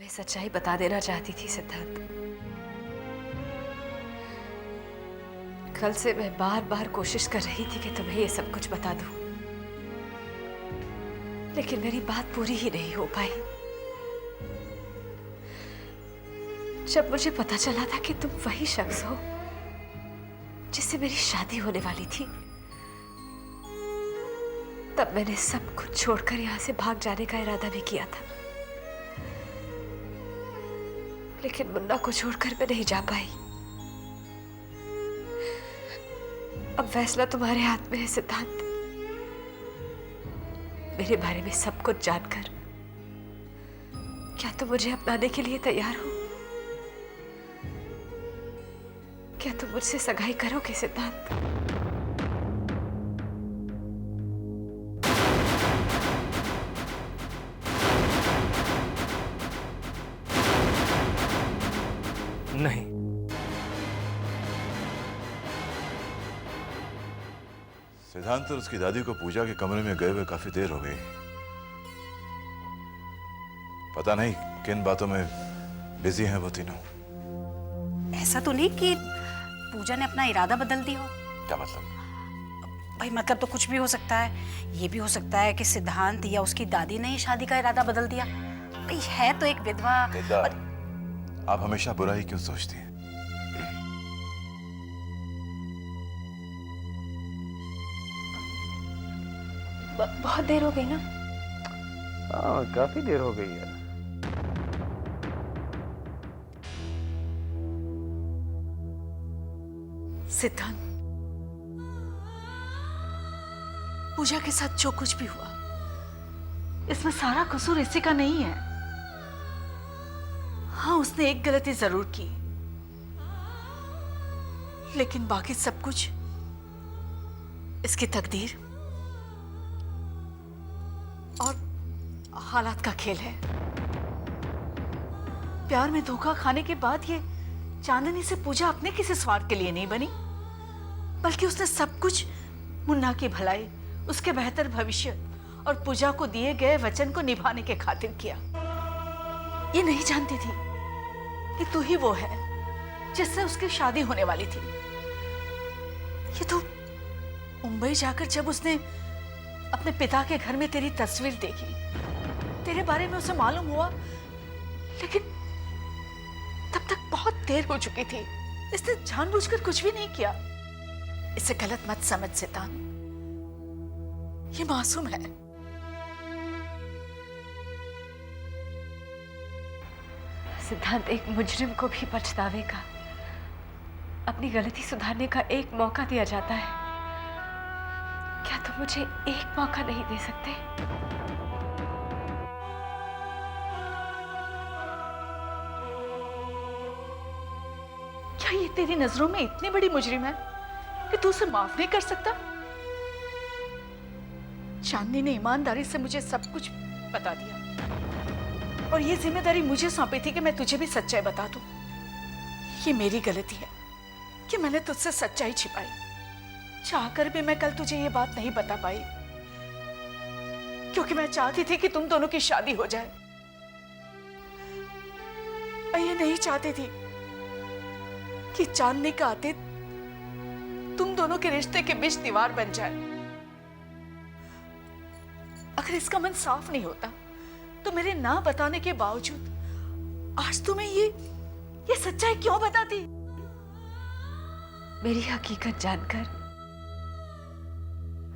तुम्हें सच्चाई बता देना चाहती थी सिद्धांत। कल से मैं बार बार कोशिश कर रही थी कि तुम्हें ये सब कुछ बता दूं, लेकिन मेरी बात पूरी ही नहीं हो पाई। जब मुझे पता चला था कि तुम वही शख्स हो जिससे मेरी शादी होने वाली थी, तब मैंने सब कुछ छोड़कर यहां से भाग जाने का इरादा भी किया था। लेकिन मुन्ना को छोड़कर मैं नहीं जा पाई। अब फैसला तुम्हारे हाथ में है सिद्धांत। मेरे बारे में सब कुछ जानकर क्या तुम मुझे अपनाने के लिए तैयार हो? क्या तुम मुझसे सगाई करोगे सिद्धांत? नहीं। सिद्धांत और उसकी दादी को पूजा के कमरे में गए हुए काफी देर हो गई। पता नहीं किन बातों में बिजी हैं वो तीनों। ऐसा तो नहीं कि पूजा ने अपना इरादा बदल दिया हो? क्या मतलब? भाई मतलब तो कुछ भी हो सकता है। ये भी हो सकता है कि सिद्धांत या उसकी दादी ने ही शादी का इरादा बदल दिया। भाई है तो एक विधवा। आप हमेशा बुरा ही क्यों सोचती हैं? बहुत देर हो गई ना? हाँ, काफी देर हो गई है। सिद्धांत, पूजा के साथ जो कुछ भी हुआ, इसमें सारा कसूर इसी का नहीं है। हाँ, उसने एक गलती जरूर की, लेकिन बाकी सब कुछ इसकी तकदीर और हालात का खेल है। प्यार में धोखा खाने के बाद ये चांदनी से पूजा अपने किसी स्वार्थ के लिए नहीं बनी, बल्कि उसने सब कुछ मुन्ना की भलाई, उसके बेहतर भविष्य और पूजा को दिए गए वचन को निभाने के खातिर किया। ये नहीं जानती थी कि तू ही वो है जिससे उसकी शादी होने वाली थी। ये तो मुंबई जाकर जब उसने अपने पिता के घर में तेरी तस्वीर देखी, तेरे बारे में उसे मालूम हुआ, लेकिन तब तक बहुत देर हो चुकी थी। इसने जानबूझकर कुछ भी नहीं किया। इसे गलत मत समझ सिद्धांत, ये मासूम है। सिद्धांत, एक मुजरिम को भी पछतावे का, अपनी गलती सुधारने का एक मौका दिया जाता है। क्या तुम मुझे एक मौका नहीं दे सकते? क्या ये तेरी नजरों में इतनी बड़ी मुजरिम है कि तू उसे माफ नहीं कर सकता? चांदनी ने ईमानदारी से मुझे सब कुछ बता दिया और ये जिम्मेदारी मुझे सौंपी थी कि मैं तुझे भी सच्चाई बता दूं। ये मेरी गलती है कि मैंने तुझसे सच्चाई छिपाई। चाहकर भी मैं कल तुझे ये बात नहीं बता पाई, क्योंकि मैं चाहती थी कि तुम दोनों की शादी हो जाए। मैं ये नहीं चाहती थी कि चांदनी का आते तुम दोनों के रिश्ते के बीच दीवार बन जाए। अगर इसका मन साफ नहीं होता तो मेरे ना बताने के बावजूद आज तुम्हें ये सच्चाई क्यों बताती? मेरी हकीकत जानकर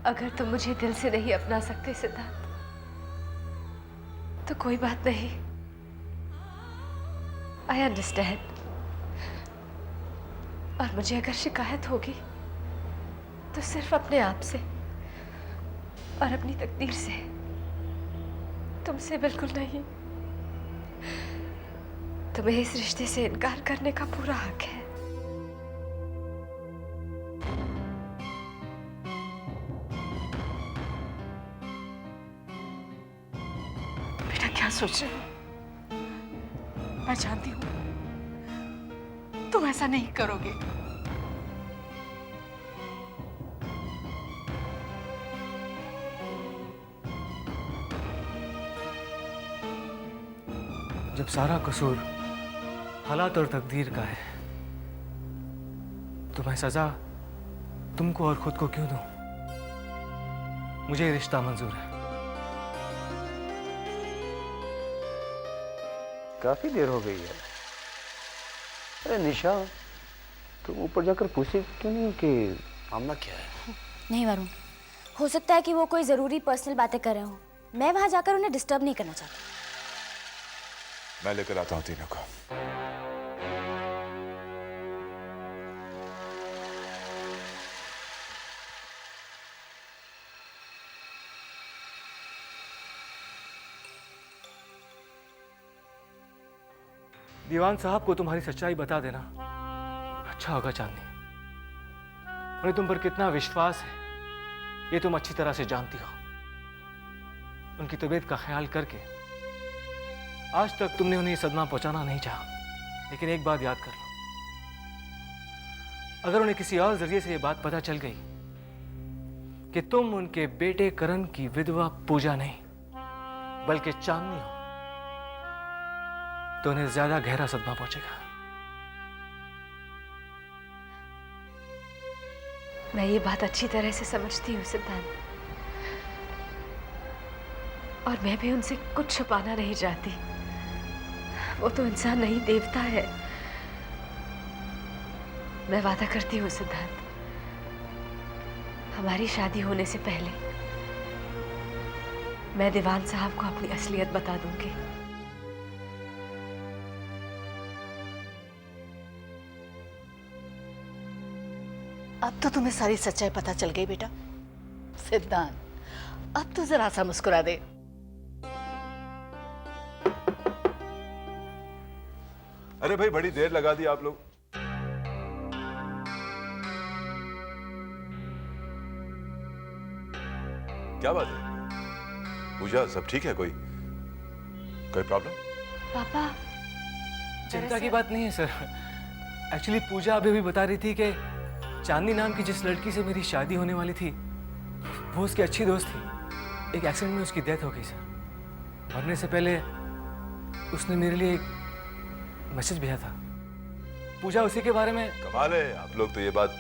अगर तुम मुझे दिल से नहीं अपना सकते सिद्धांत, तो कोई बात नहीं। I understand. और मुझे अगर शिकायत होगी तो सिर्फ अपने आप से और अपनी तकदीर से, तुमसे बिल्कुल नहीं। तुम्हें इस रिश्ते से इनकार करने का पूरा हक है। बेटा, क्या सोच रहे हो? मैं जानती हूं तुम ऐसा नहीं करोगे। जब सारा कसूर हालात और तकदीर का है, तो मैं सजा तुमको और खुद को क्यों दूं? मुझे ये रिश्ता मंजूर है। काफी देर हो गई है। अरे निशा, तुम ऊपर जाकर पूछे क्यों नहीं कि मामला क्या है? नहीं वरुण, हो सकता है कि वो कोई ज़रूरी पर्सनल बातें कर रहे हो। मैं वहां जाकर उन्हें डिस्टर्ब नहीं करना चाहती। मैं लेकर आता हूँ तीनों को। दीवान साहब को तुम्हारी सच्चाई बता देना अच्छा होगा चांदनी। उन्हें तुम पर कितना विश्वास है ये तुम अच्छी तरह से जानती हो। उनकी तबीयत का ख्याल करके आज तक तुमने उन्हें सदमा पहुंचाना नहीं चाहा, लेकिन एक बात याद कर लो, अगर उन्हें किसी और जरिए से ये बात पता चल गई कि तुम उनके बेटे करण की विधवा पूजा नहीं बल्कि चांदनी हो, तो उन्हें ज्यादा गहरा सदमा पहुंचेगा। मैं ये बात अच्छी तरह से समझती हूँ सिद्धांत, और मैं भी उनसे कुछ छुपाना नहीं चाहती। वो तो इंसान नहीं, देवता है। मैं वादा करती हूँ सिद्धांत, हमारी शादी होने से पहले मैं दीवान साहब को अपनी असलियत बता दूंगी। अब तो तुम्हें सारी सच्चाई पता चल गई बेटा। सिद्धांत, अब तो जरा सा मुस्कुरा दे। अरे भाई, बड़ी देर लगा दी आप लोग। क्या बात है? पूजा सब ठीक है? कोई प्रॉब्लम? पापा, चिंता की बात नहीं है सर। एक्चुअली पूजा अभी भी बता रही थी कि चांदनी नाम की जिस लड़की से मेरी शादी होने वाली थी वो उसकी अच्छी दोस्त थी। एक एक्सीडेंट में उसकी डेथ हो गई सर। मरने से पहले उसने मेरे लिए एक मैसेज भेजा था। पूजा उसी के बारे में। कमाल है, आप लोग तो ये बात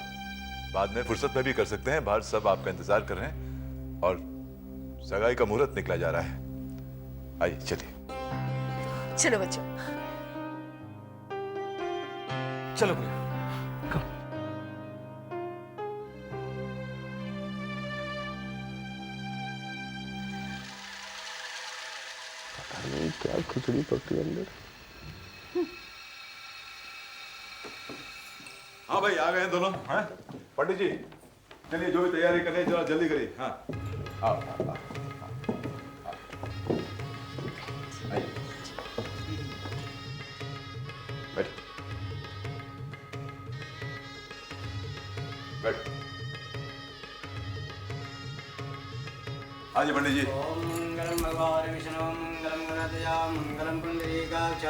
बाद में फुर्सत में भी कर सकते हैं। बाहर सब आपका इंतजार कर रहे हैं और सगाई का मुहूर्त निकला जा रहा है। आइए चलिए। चलो बच्चों। चलो पूजा, कम। पता नहीं क्या खिचड़ी पकड़ी अंदर। हाँ भाई, आ गए हैं दोनों। हाँ पंडित जी, चलिए जो भी तैयारी कर रहे हैं जरा जल्दी करिए। हाँ आओ, आओ, आओ, आओ। आइए, बैठ बैठ। हाँ जी पंडित जी। मंगलम भगवान विष्णु मंगलम गणपतया मंगलम पुंडरीकाक्ष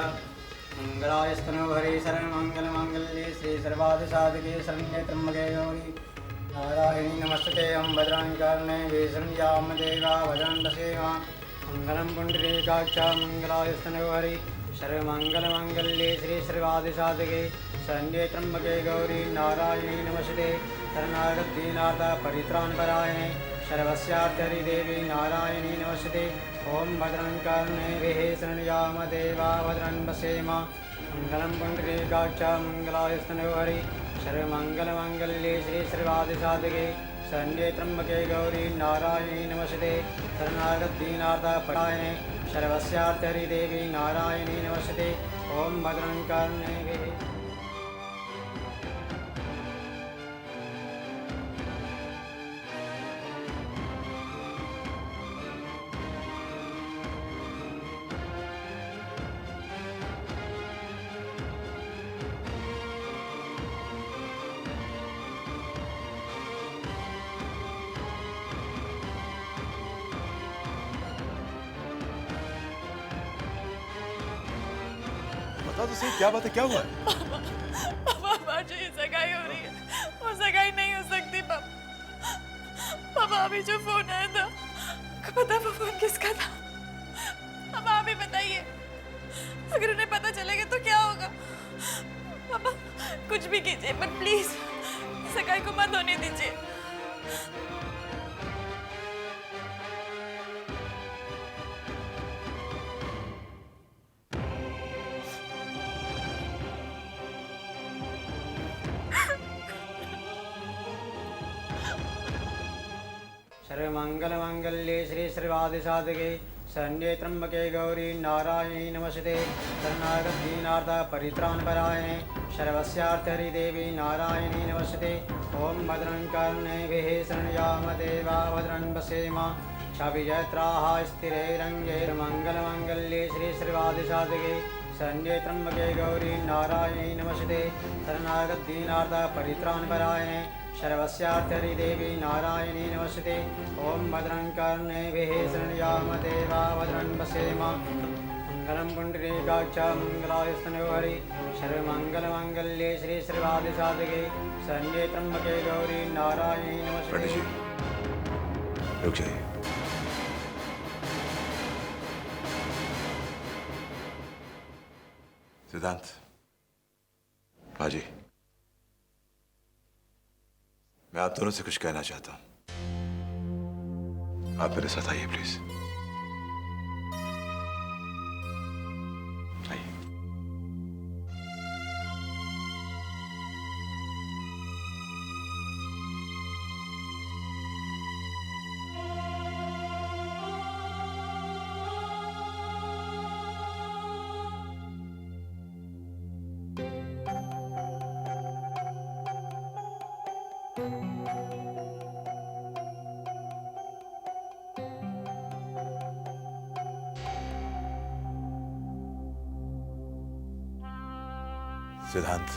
मंगलाय स्तनोहरि सर्वमंगल मांगल्ये श्री सर्वार्थ साधके शरण्ये त्र्यंबके गौरी नारायणी नमस्ते हम भद्राणि कर्णे वेशरण्याम देवा भद्रं दशेवा मंगलम पुंडरीकाक्ष मंगलाय स्तनोहरि सर्वमंगल मांगल्ये श्री सर्वार्थ साधके शरण्ये त्र्यंबके गौरी नारायणी नमस्ते शरणागत परित्राणपरायणे सर्वस्यार्थरि देवी नारायणी नमस्ते। ओम भद्रं कर्णेभिः शृणुयाम देवा भद्रं पश्येम मंगलम पुंडरीकाक्ष मंगलाय स्तनोहरि सर्वमंगलमांगल्ये श्री सर्वादिसाधके शरण्ये त्र्यंबके गौरी नारायणी नमस्ते शरणागत परायणे सर्वस्यार्थरि देवी नारायणी नमस्ते। ओम भद्रं कर्णेभिः। बता तो सही, क्या बात है? क्या हुआ है? पापा जो ये सगाई हो रही है वो सगाई नहीं हो सकती। पापा अभी जो फोन आया था, आपको पता वो फोन किसका था? पापा आप ही बताइए। अगर उन्हें पता चलेगा तो क्या होगा? पापा कुछ भी कीजिए पर प्लीज सगाई को मत होने दीजिए। सर्वमंगलमांगल्ये श्री श्रीवादिसाधके शरण्ये त्र्यंबके गौरी नारायणी नमस्ते शरणागत परित्राणपरायणे सर्वस्यार्थहरिदेवी नारायणी नमस्ते। ओम भद्रं कर्णेभिः शृणुयाम देवा भद्रं पश्येम क्षभिजत्राः स्थिरैरङ्गे मंगलमांगल्ये श्री श्रीवादिसाधके शरण्ये त्र्यंबके गौरी नारायणी नमस्ते शरणागत परित्राणपरायणे सर्वस्यार्थहरिदेवी नारायणी नमस्ते। ओम भद्रं कर्णेभिः शृणुयाम देवा भद्रं पश्येम मंगलं पुण्डरीकाक्ष मंगलायस्तनोहरि सर्वमंगलमांगल्ये श्री श्रीवादिसाधके शरण्ये त्र्यंबके गौरी नारायणी पंडित जी नमस्ते। रुक जाइए। सिद्धांत, बाजी, मैं आप दोनों से कुछ कहना चाहता हूं। आप मेरे साथ आइए प्लीज। आइए। सिद्धांत,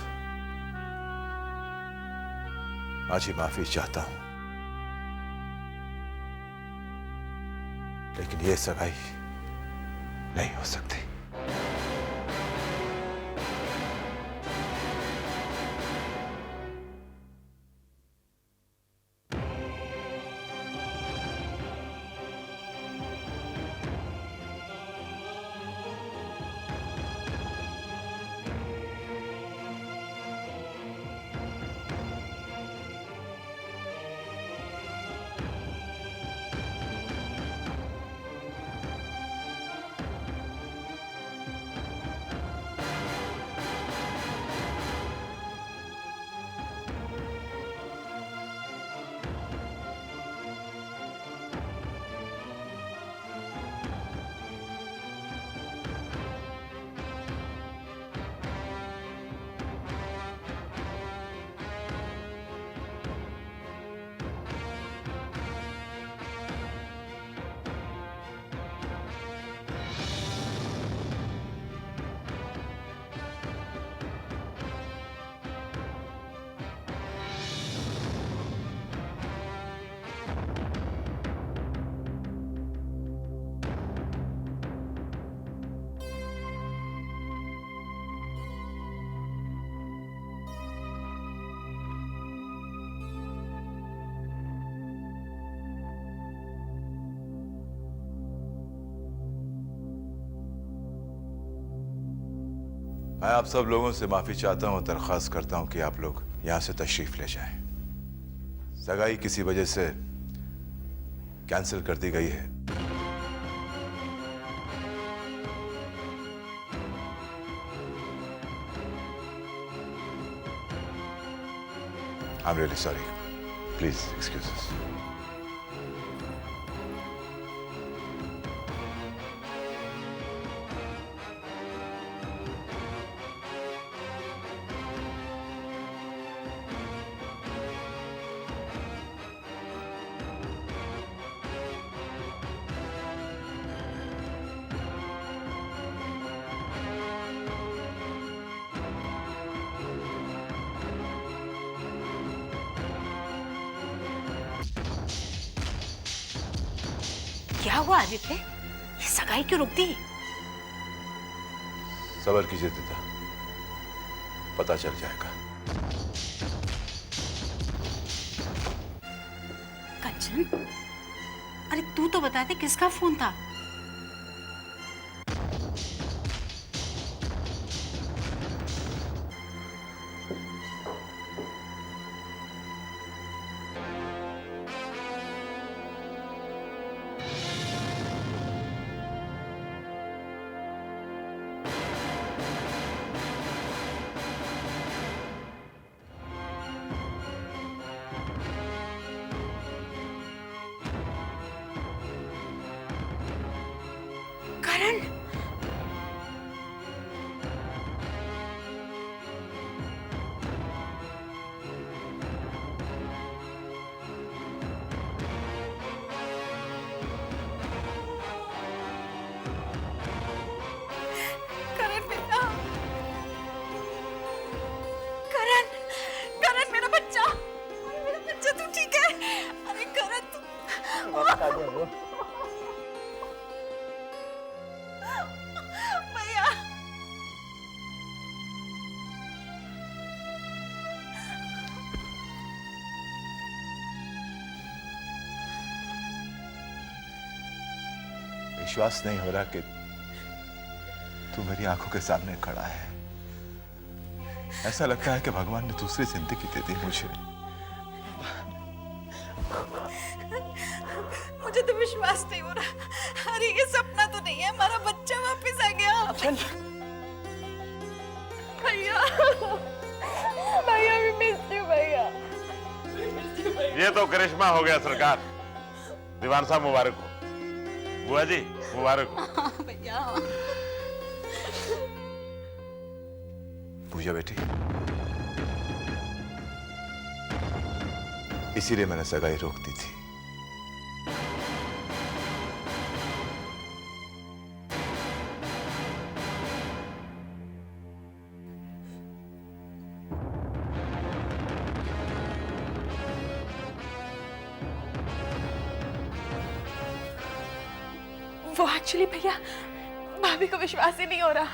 आज ही माफी चाहता हूं, लेकिन ये सगाई नहीं हो सकती। मैं आप सब लोगों से माफी चाहता हूं, दरख्वास्त करता हूं कि आप लोग यहां से तशरीफ ले जाएं। सगाई किसी वजह से कैंसिल कर दी गई है। I'm really sorry. Please excuse us. क्या हुआ आदित्य? ये सगाई क्यों रुक दी? सबर कीजिए दीदा, पता चल जाएगा। कंचन, अरे तू तो बता दे किसका फोन था? विश्वास नहीं हो रहा कि तू मेरी आंखों के सामने खड़ा है। ऐसा लगता है कि भगवान ने दूसरी जिंदगी दे दी मुझे। मुझे तो विश्वास नहीं हो रहा। अरे ये सपना तो नहीं है, हमारा बच्चा वापस आ गया। भैया भैया भी मिस यू भैया। ये तो करिश्मा हो गया सरकार। दीवान साहब मुबारक हो। बुआ जी मुबारक हो। भैया पूजा बेटी, इसीलिए मैंने सगाई रोक दी थी। वो एक्चुअली भैया भाभी को विश्वास ही नहीं हो रहा।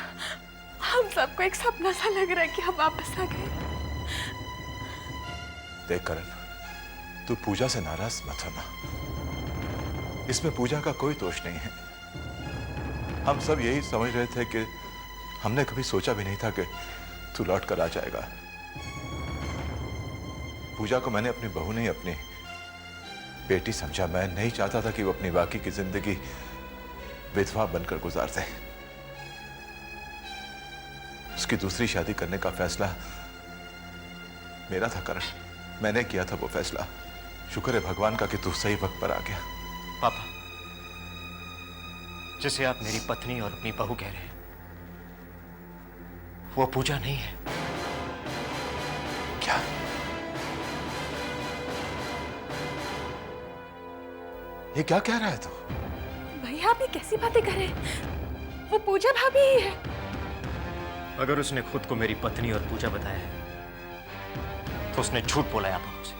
हम सबको एक सपना सा लग रहा है कि हम वापस आ गए। देख करण, तू पूजा से नाराज मत होना। इसमें पूजा का कोई दोष नहीं है। हम सब यही समझ रहे थे कि हमने कभी सोचा भी नहीं था कि तू लौट कर आ जाएगा। पूजा को मैंने अपनी बहू नहीं, अपनी बेटी समझा। मैं नहीं चाहता था कि वो अपनी बाकी की जिंदगी विधवा बनकर गुजार दे। उसकी दूसरी शादी करने का फैसला मेरा था करण, मैंने किया था वो फैसला। शुक्र है भगवान का कि तू सही वक्त पर आ गया। पापा, जिसे आप मेरी पत्नी और अपनी बहू कह रहे हैं, वो पूजा नहीं है। क्या? ये क्या कह रहा है तू? भैया आप ये कैसी बातें कर रहे हैं? वो पूजा भाभी ही है। अगर उसने खुद को मेरी पत्नी और पूजा बताया है तो उसने झूठ बोला है आप हमसे।